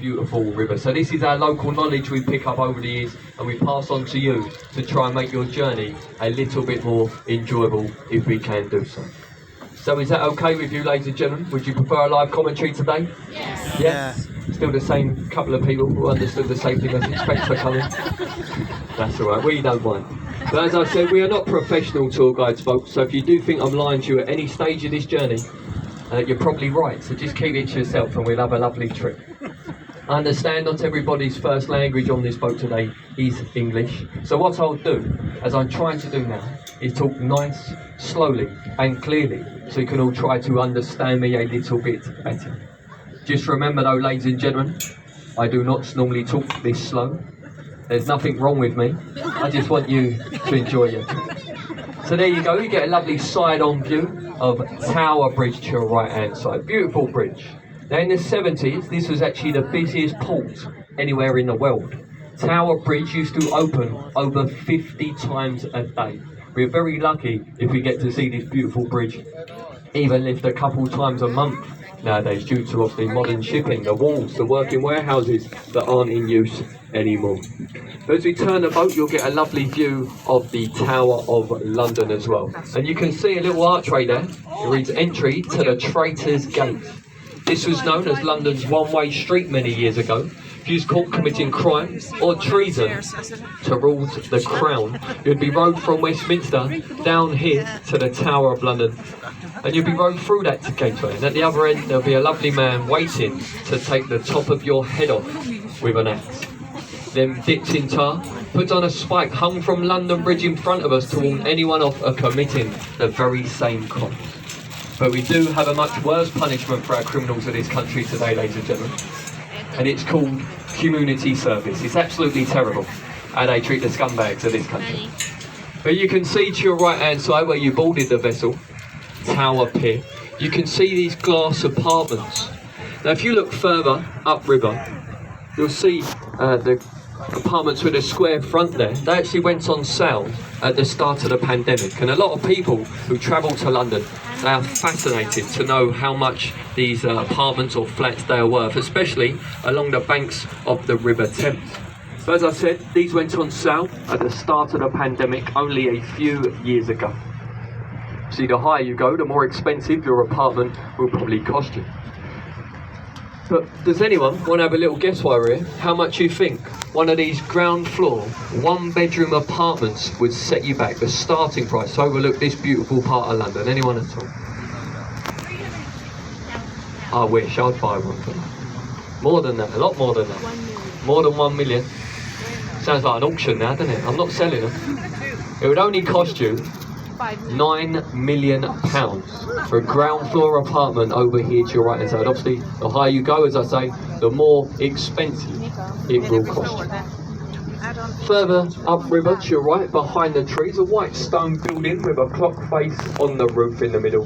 beautiful river. So this is our local knowledge we pick up over the years and we pass on to you to try and make your journey a little bit more enjoyable if we can do so. So is that okay with you, ladies and gentlemen? Would you prefer a live commentary today? Yes. Yeah? Still the same couple of people who understood the safety message. Thanks for coming. That's all right, we don't mind. But as I said, we are not professional tour guides, folks, so if you do think I'm lying to you at any stage of this journey, you're probably right, so just keep it to yourself and we'll have a lovely trip. I understand not everybody's first language on this boat today is English, so what I'll do, as I'm trying to do now, is talk nice, slowly and clearly, so you can all try to understand me a little bit better. Just remember though, ladies and gentlemen, I do not normally talk this slow. There's nothing wrong with me, I just want you to enjoy it. So there you go, you get a lovely side-on view of Tower Bridge to your right-hand side. Beautiful bridge. Now in the 70s, this was actually the busiest port anywhere in the world. Tower Bridge used to open over 50 times a day. We're very lucky if we get to see this beautiful bridge, even lift a couple times a month nowadays, due to obviously modern shipping, the wharves, the working warehouses that aren't in use anymore. But as we turn the boat, you'll get a lovely view of the Tower of London as well. And you can see a little archway there. It reads entry to the Traitors' Gate. This was known as London's one-way street many years ago. If you was caught committing crime or treason towards the Crown, you'd be rowed from Westminster down here to the Tower of London. And you'd be rowed through that gateway. And at the other end, there'll be a lovely man waiting to take the top of your head off with an axe. Then dipped in tar, puts on a spike hung from London Bridge in front of us to warn anyone off of committing the very same crime. But we do have a much worse punishment for our criminals of this country today, ladies and gentlemen. And it's called community service. It's absolutely terrible how they treat the scumbags of this country. But you can see to your right-hand side where you boarded the vessel, Tower Pier, you can see these glass apartments. Now if you look further upriver, you'll see the apartments with a square front there. They actually went on sale at the start of the pandemic, and a lot of people who travel to London, they are fascinated to know how much these apartments or flats they are worth, especially along the banks of the River Thames. So as I said, these went on sale at the start of the pandemic only a few years ago. See, the higher you go, the more expensive your apartment will probably cost you. But does anyone want to have a little guess while we're here? How much you think one of these ground floor, one bedroom apartments would set you back, the starting price to overlook this beautiful part of London? Anyone at all? I wish I'd buy one for that. More than that, a lot more than that. More than 1 million. Sounds like an auction now, doesn't it? I'm not selling them. It would only cost you £9 million for a ground floor apartment over here to your right hand side. Obviously, the higher you go, as I say, the more expensive it will cost you. Further upriver to your right, behind the trees, a white stone building with a clock face on the roof in the middle.